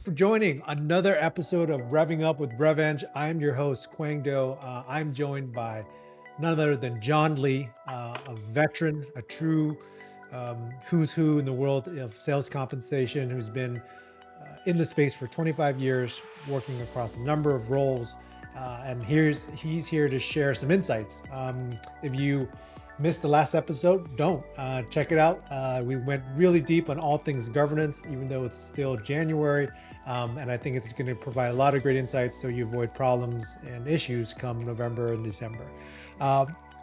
for joining another episode of Revving Up with RevEng. I'm your host, Quang Do. I'm joined by none other than John Lee, a veteran, a true who's who in the world of sales compensation, who's been in the space for 25 years, working across a number of roles. And he's here to share some insights. If you missed the last episode, don't check it out. We went really deep on all things governance, even though it's still January. And I think it's going to provide a lot of great insights so you avoid problems and issues come November and December.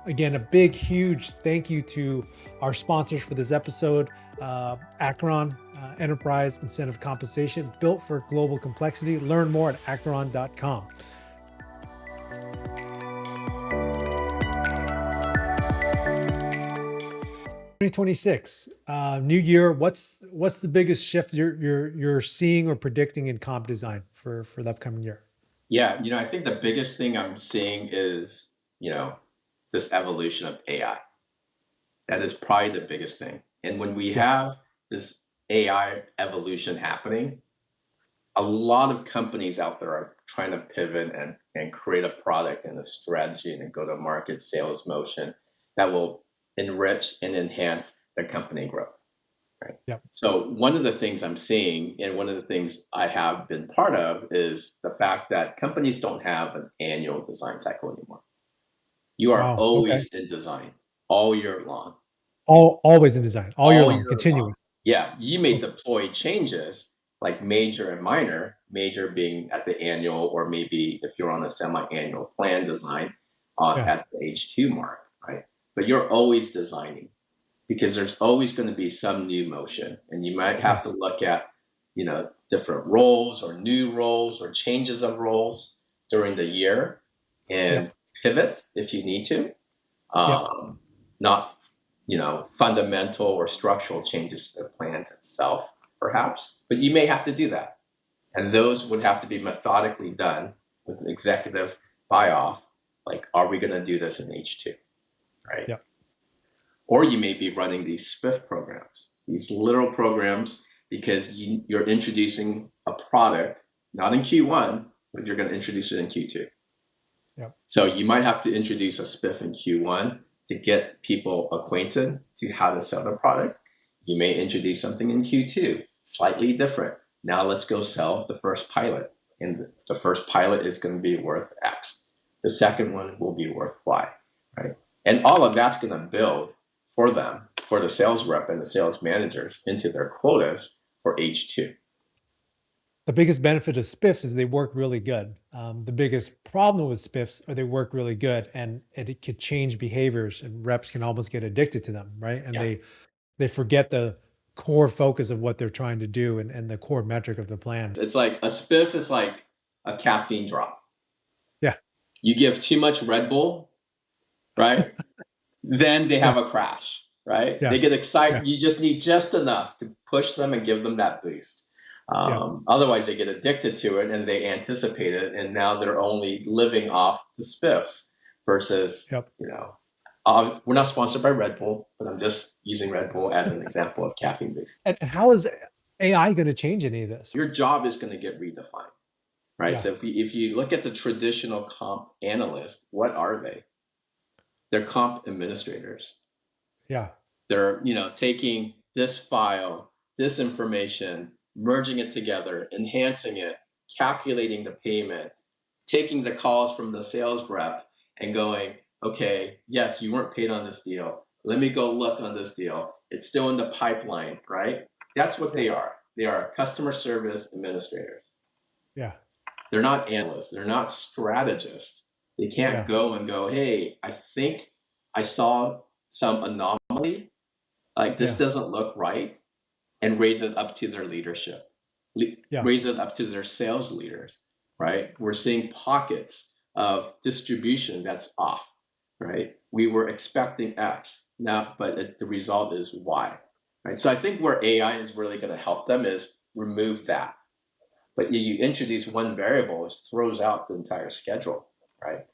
Again, a big, huge thank you to our sponsors for this episode, Akeron, Enterprise Incentive Compensation, built for global complexity. Learn more at akeron.com. 2026, new year. What's the biggest shift you're seeing or predicting in comp design for the upcoming year? Yeah, I think the biggest thing I'm seeing is, this evolution of AI. That is probably the biggest thing. And when we have this AI evolution happening, a lot of companies out there are trying to pivot and create a product and a strategy and a go-to-market sales motion that will enrich and enhance their company growth. Right. Yep. So one of the things I'm seeing, and one of the things I have been part of, is the fact that companies don't have an annual design cycle anymore. You are always in design all year long. Always in design, all year long, continuous. Yeah, you may deploy changes like major and minor, major being at the annual, or maybe if you're on a semi-annual plan design at the H2 mark, right? But you're always designing, because there's always going to be some new motion, and you might have to look at, different roles or new roles or changes of roles during the year and pivot if you need to. Not, fundamental or structural changes to the plans itself, perhaps, but you may have to do that. And those would have to be methodically done with an executive buy-off, like, are we going to do this in H2, right? Yep. Or you may be running these Spiff programs, these literal programs, because you're introducing a product, not in Q1, but you're going to introduce it in Q2. Yep. So you might have to introduce a Spiff in Q1 to get people acquainted to how to sell the product. You may introduce something in Q2, slightly different. Now let's go sell the first pilot. And the first pilot is going to be worth X. The second one will be worth Y, right? And all of that's going to build for them, for the sales rep and the sales managers, into their quotas for H2. The biggest benefit of Spiffs is they work really good. The biggest problem with Spiffs are they work really good, and it could change behaviors, and reps can almost get addicted to them, right? And they forget the core focus of what they're trying to do and the core metric of the plan. It's like a Spiff is like a caffeine drop. Yeah. You give too much Red Bull, right? Then they have a crash, right? They get excited. You just need just enough to push them and give them that boost. Otherwise, they get addicted to it and they anticipate it, and now they're only living off the Spiffs versus, we're not sponsored by Red Bull, but I'm just using Red Bull as an example of caffeine boost. And how is AI going to change any of this? Your job is going to get redefined, right? So if you look at the traditional comp analyst, what are they? They're comp administrators. Yeah. They're, taking this file, this information, merging it together, enhancing it, calculating the payment, taking the calls from the sales rep and going, okay, yes, you weren't paid on this deal. Let me go look on this deal. It's still in the pipeline, right? That's what they are. They are customer service administrators. Yeah. They're not analysts. They're not strategists. They can't go and go, hey, I think I saw some anomaly. Like, this doesn't look right. And raise it up to their leadership. Raise it up to their sales leaders, right? We're seeing pockets of distribution that's off, right? We were expecting X now, but the result is Y, right? So I think where AI is really going to help them is remove that. But you introduce one variable, it throws out the entire schedule, right?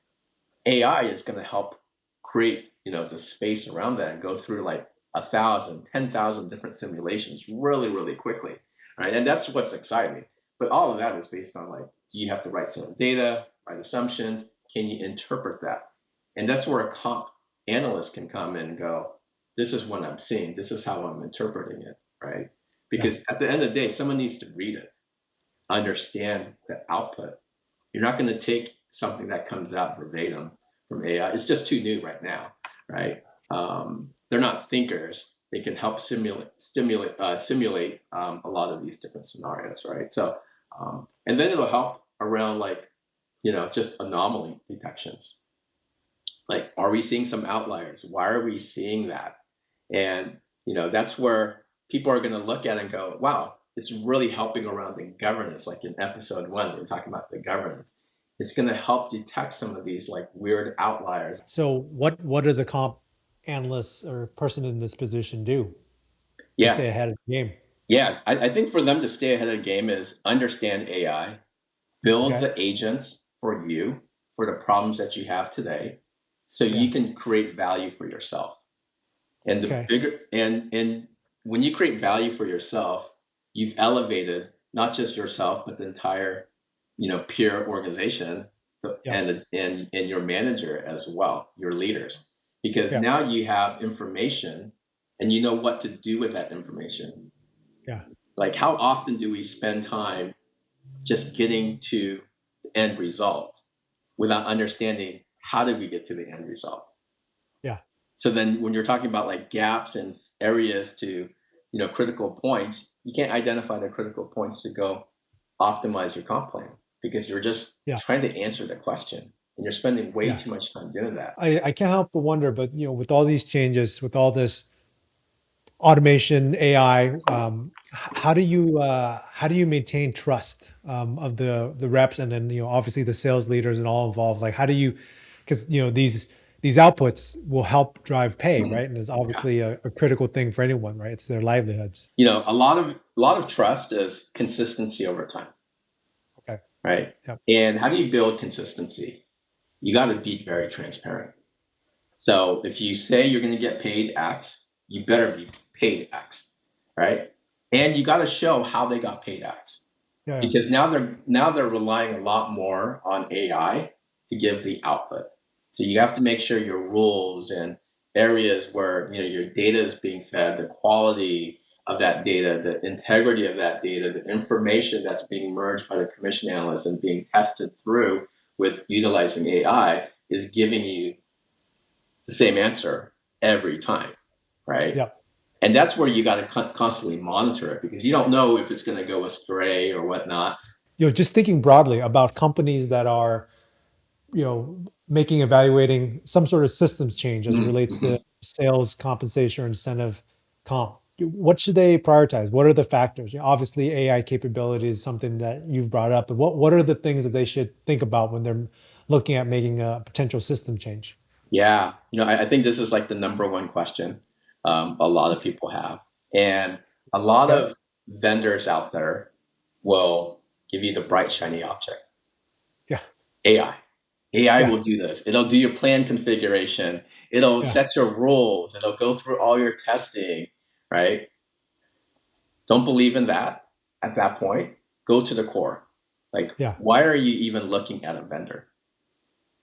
AI is going to help create, the space around that and go through like 1,000, 10,000 different simulations really, really quickly, right? And that's what's exciting. But all of that is based on like, do you have the right set of data, right assumptions? Can you interpret that? And that's where a comp analyst can come in and go, this is what I'm seeing. This is how I'm interpreting it, right? Because at the end of the day, someone needs to read it, understand the output. You're not going to take something that comes out verbatim from AI. It's just too new right now, right? They're not thinkers. They can help simulate a lot of these different scenarios, right? So, and then it'll help around like, just anomaly detections. Like, are we seeing some outliers? Why are we seeing that? And, that's where people are going to look at it and go, wow, it's really helping around the governance. Like in episode 1, we are talking about the governance. It's going to help detect some of these like weird outliers. So what does a comp analyst or person in this position do to Yeah. stay ahead of the game? Yeah. I think for them to stay ahead of the game is understand AI, build Okay. the agents for you, for the problems that you have today, so Yeah. you can create value for yourself. And the Okay. bigger and when you create value for yourself, you've elevated not just yourself but the entire, peer organization, Yeah. and your manager as well, your leaders, because Yeah. now you have information and you know what to do with that information. Yeah. Like, how often do we spend time just getting to the end result without understanding how did we get to the end result? Yeah. So then when you're talking about like gaps and areas to, critical points, you can't identify the critical points to go optimize your comp plan because you're just Yeah. trying to answer the question and you're spending way Yeah. too much time doing that. I can't help but wonder, but with all these changes, with all this automation, AI, how do you maintain trust of the reps, and then obviously the sales leaders and all involved? Like, how do you, because these outputs will help drive pay, Mhm. right? And it's Yeah. obviously a critical thing for anyone, right? It's their livelihoods. A lot of trust is consistency over time, Okay. right? Yeah. And how do you build consistency? You got to be very transparent. So if you say you're going to get paid X, you better be paid X, right? And you got to show how they got paid X, Yeah. Yeah. because now they're relying a lot more on AI to give the output. So you have to make sure your rules and areas where your data is being fed, the quality of that data, the integrity of that data, the information that's being merged by the commission analyst and being tested through with utilizing AI is giving you the same answer every time, right? Yeah. And that's where you got to constantly monitor it because you don't know if it's going to go astray or whatnot. Just thinking broadly about companies that are making evaluating some sort of systems change as it relates Mm-hmm. to sales compensation or incentive comp. What should they prioritize? What are the factors? Obviously, AI capability is something that you've brought up, but what are the things that they should think about when they're looking at making a potential system change? Yeah, I think this is like the number one question a lot of people have, and a lot Okay. of vendors out there will give you the bright shiny object. Yeah. AI. AI Yeah. will do this. It'll do your plan configuration. It'll Yeah. set your rules. It'll go through all your testing, right? Don't believe in that at that point. Go to the core. Like, Yeah. why are you even looking at a vendor?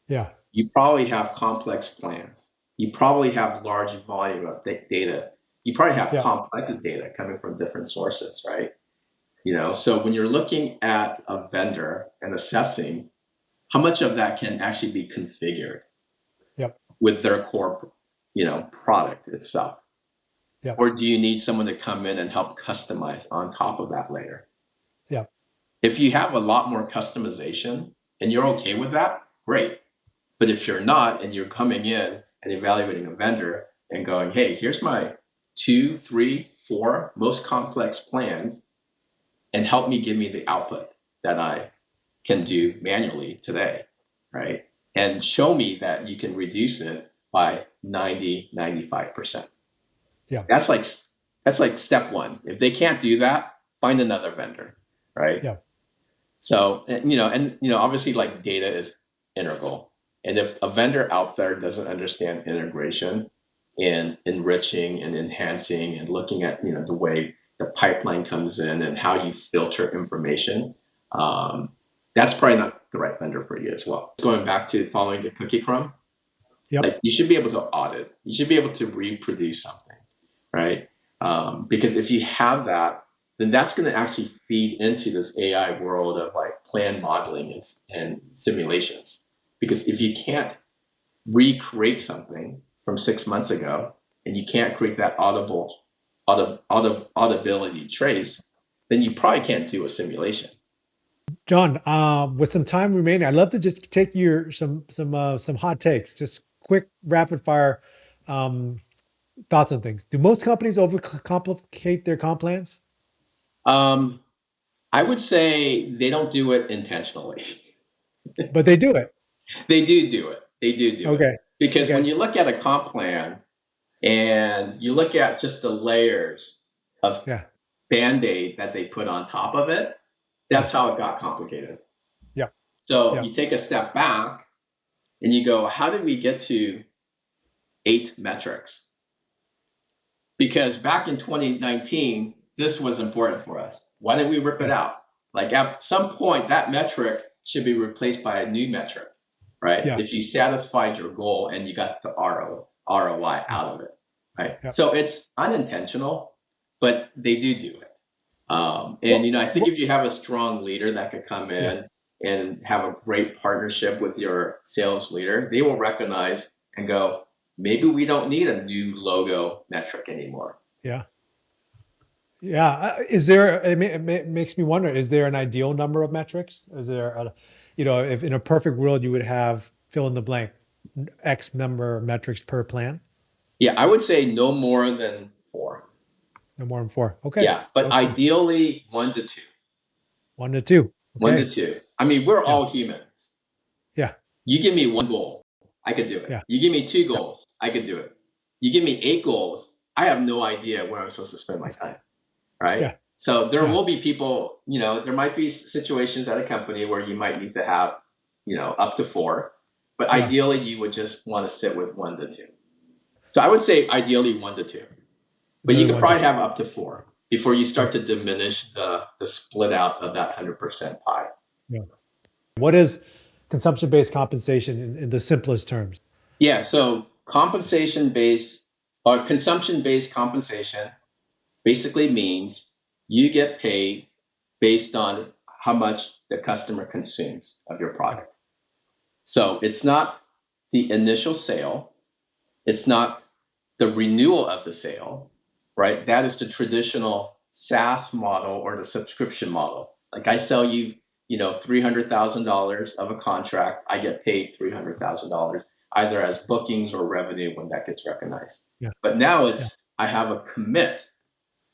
Yeah. You probably have complex plans. You probably have large volume of data. You probably have Yeah. complex data coming from different sources, right? So when you're looking at a vendor and assessing how much of that can actually be configured Yep. with their core, product itself, Yep. or do you need someone to come in and help customize on top of that layer? Yep. If you have a lot more customization and you're okay with that, great. But if you're not and you're coming in and evaluating a vendor and going, hey, here's my 2, 3, 4 most complex plans and help me give me the output that I can do manually today, right? And show me that you can reduce it by 90, 95%. Yeah. That's like step one. If they can't do that, find another vendor, right? Yeah. So, obviously, like, data is integral. And if a vendor out there doesn't understand integration and enriching and enhancing and looking at, the way the pipeline comes in and how you filter information, that's probably not the right vendor for you as well. Going back to following the cookie crumb, like you should be able to audit, you should be able to reproduce something, right? Because if you have that, then that's going to actually feed into this AI world of like plan modeling and simulations. Because if you can't recreate something from 6 months ago and you can't create that auditability trace, then you probably can't do a simulation. John, with some time remaining, I'd love to just take your some hot takes, just quick rapid fire thoughts on things. Do most companies overcomplicate their comp plans? I would say they don't do it intentionally. But they do it. They do it. They do it. Okay. Because when Okay. you look at a comp plan and you look at just the layers of Yeah. Band-Aid that they put on top of it, that's how it got complicated. Yeah. So Yeah. you take a step back and you go, how did we get to 8 metrics? Because back in 2019, this was important for us. Why did we rip it out? Like at some point, that metric should be replaced by a new metric, right? Yeah. If you satisfied your goal and you got the ROI out of it, right? Yeah. So it's unintentional, but they do it. And you know, I think if you have a strong leader that could come in and have a great partnership with your sales leader, they will recognize and go, maybe we don't need a new logo metric anymore. Yeah. Yeah. Is there, it makes me wonder, is there an ideal number of metrics? Is there, if in a perfect world you would have fill in the blank, X number of metrics per plan? Yeah, I would say no more than 4. No more than 4. Okay. Yeah, but Okay. ideally 1 to 2. 1 to 2. Okay. 1 to 2. I mean, we're all humans. Yeah. You give me 1 goal, I could do it. Yeah. You give me 2 goals, I could do it. You give me 8 goals, I have no idea where I'm supposed to spend my time, right? Yeah. So there will be people, there might be situations at a company where you might need to have, up to 4, but ideally you would just want to sit with 1 to 2. So I would say ideally 1 to 2, but you could probably have up to 4 before you start to diminish the split out of that 100% pie. Yeah. What is consumption-based compensation in the simplest terms? Yeah, so consumption-based compensation basically means you get paid based on how much the customer consumes of your product. So it's not the initial sale, it's not the renewal of the sale, right? That is the traditional SaaS model or the subscription model. Like I sell you, $300,000 of a contract, I get paid $300,000 either as bookings or revenue when that gets recognized. Yeah. But now I have a commit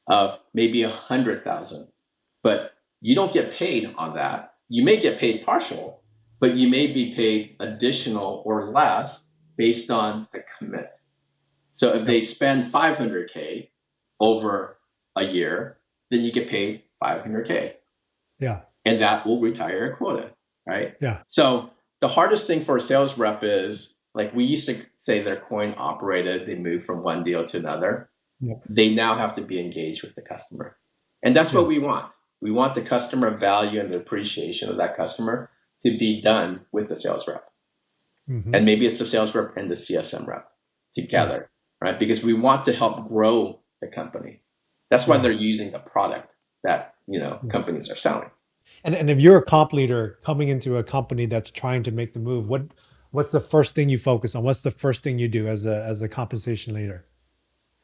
of maybe 100,000, but you don't get paid on that. You may get paid partial, but you may be paid additional or less based on the commit. So if they spend 500K over a year, then you get paid 500K. Yeah. And that will retire a quota, right? Yeah. So the hardest thing for a sales rep is, like we used to say they're coin operated, they move from one deal to another. Yeah. They now have to be engaged with the customer. And that's what we want. We want the customer value and the appreciation of that customer to be done with the sales rep. Mm-hmm. And maybe it's the sales rep and the CSM rep together, right? Because we want to help grow the company. That's why they're using the product that, companies are selling. And if you're a comp leader coming into a company that's trying to make the move, what's the first thing you focus on? What's the first thing you do as a compensation leader?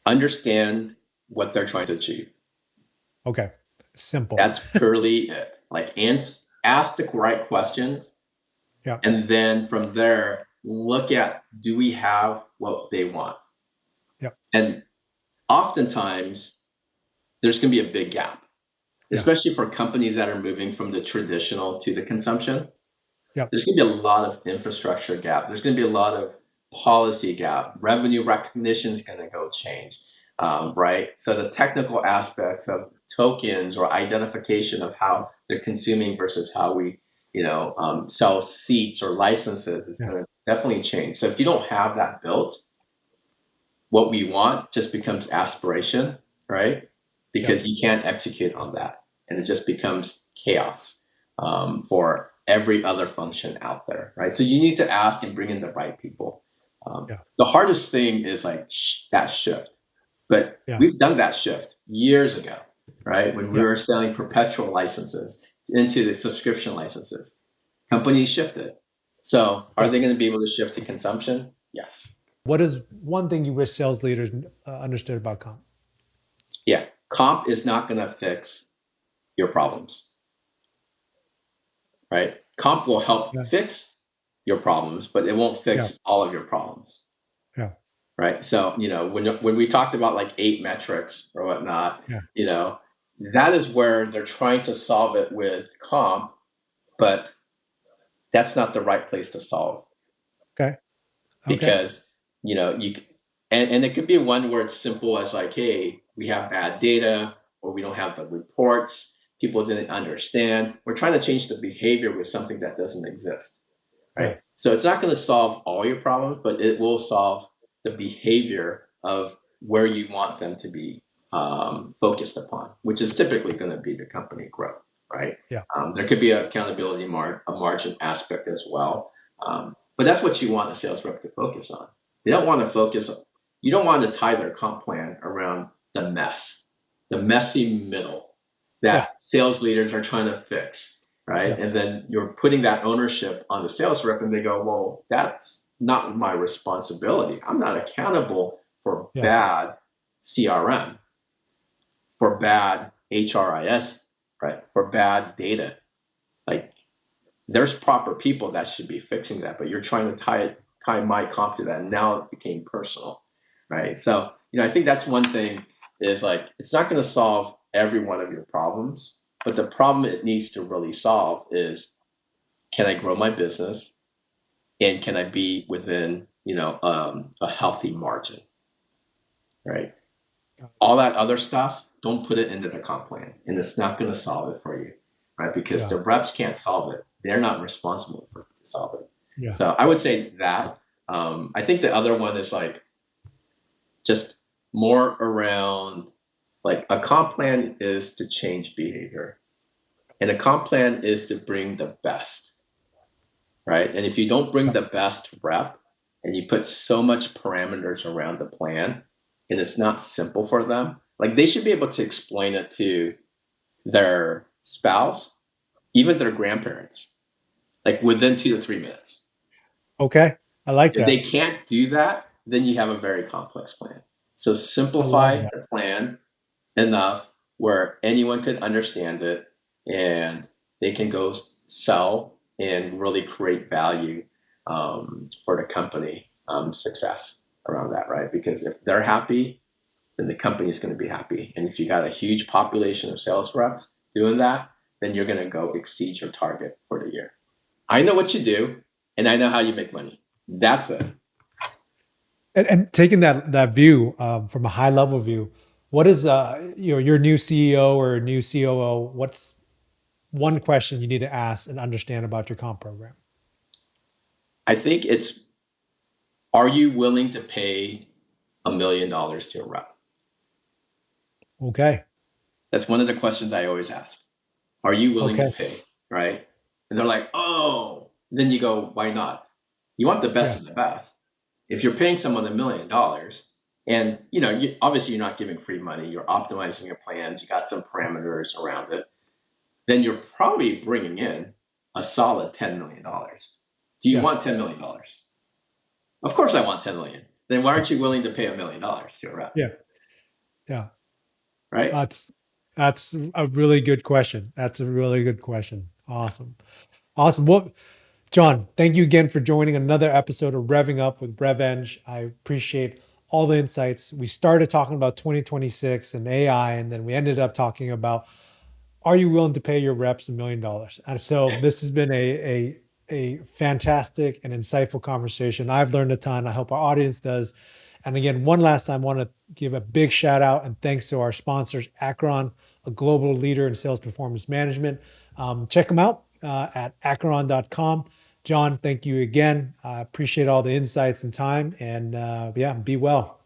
Understand what they're trying to achieve. Okay. Simple. That's purely it. Like ask the right questions. Yeah. And then from there, look at, do we have what they want? Yeah. And oftentimes there's going to be a big gap, especially for companies that are moving from the traditional to the consumption. Yeah. There's going to be a lot of infrastructure gap. There's going to be a lot of policy gap. Revenue recognition is going to go change, right? So the technical aspects of tokens or identification of how they're consuming versus how we, sell seats or licenses is going to definitely change. So if you don't have that built, what we want just becomes aspiration, right? Because you can't execute on that, and it just becomes chaos. for every other function out there, right? So you need to ask and bring in the right people. The hardest thing is like that shift, but we've done that shift years ago, right? When we were selling perpetual licenses into the subscription licenses, companies shifted. So are they going to be able to shift to consumption? Yes. What is one thing you wish sales leaders understood about comp? Yeah, comp is not going to fix your problems, right? Comp will help fix your problems, but it won't fix all of your problems. Yeah. Right. So, when we talked about like 8 metrics or whatnot, that is where they're trying to solve it with comp, but that's not the right place to solve. Okay. Because, and it could be one where it's simple as like, hey, we have bad data or we don't have the reports. People didn't understand. We're trying to change the behavior with something that doesn't exist. Right. So it's not going to solve all your problems, but it will solve the behavior of where you want them to be focused upon, which is typically going to be the company growth, right? There could be an accountability a margin aspect as well, but that's what you want a sales rep to focus on. They don't want to focus. You don't want to tie their comp plan around the messy middle that sales leaders are trying to fix. Right. And then you're putting that ownership on the sales rep and they go, well, that's not my responsibility. I'm not accountable for bad CRM, for bad HRIS, right? For bad data. Like there's proper people that should be fixing that, but you're trying to tie my comp to that. And now it became personal. Right. So, I think that's one thing is like, it's not going to solve every one of your problems. But the problem it needs to really solve is, can I grow my business, and can I be within a healthy margin, right? All that other stuff, don't put it into the comp plan, and it's not going to solve it for you, right? Because the reps can't solve it; they're not responsible to solve it. So I would say that. I think the other one is like just more around. Like a comp plan is to change behavior, and a comp plan is to bring the best, right? And if you don't bring the best rep and you put so much parameters around the plan and it's not simple for them, like they should be able to explain it to their spouse, even their grandparents, like within 2 to 3 minutes. Okay. I like that. If they can't do that, then you have a very complex plan. So simplify the plan enough where anyone could understand it and they can go sell and really create value for the company success around that, right? Because if they're happy, then the company is going to be happy. And if you got a huge population of sales reps doing that, then you're going to go exceed your target for the year. I know what you do, and I know how you make money. That's it. And taking that view from a high level view, what is your new CEO or new COO? What's one question you need to ask and understand about your comp program? I think it's, are you willing to pay $1 million to a rep? Okay. That's one of the questions I always ask. Are you willing to pay? Right? And they're like, oh. Then you go, why not? You want the best of the best. If you're paying someone $1 million, and obviously you're not giving free money, you're optimizing your plans, you got some parameters around it, then you're probably bringing in a solid $10 million. Do you want $10 million? Of course I want $10 million. Then why aren't you willing to pay $1 million to a rep? Yeah. Right? That's a really good question. That's a really good question. Awesome. Well, John, thank you again for joining another episode of Revving Up with RevEng. I appreciate all the insights. We started talking about 2026 and AI, and then we ended up talking about, are you willing to pay your reps $1 million? And so this has been a fantastic and insightful conversation. I've learned a ton. I hope our audience does. And again, one last time, I want to give a big shout out and thanks to our sponsors, Akeron, a global leader in sales performance management. Check them out at akeron.com. John, thank you again. I appreciate all the insights and time. And be well.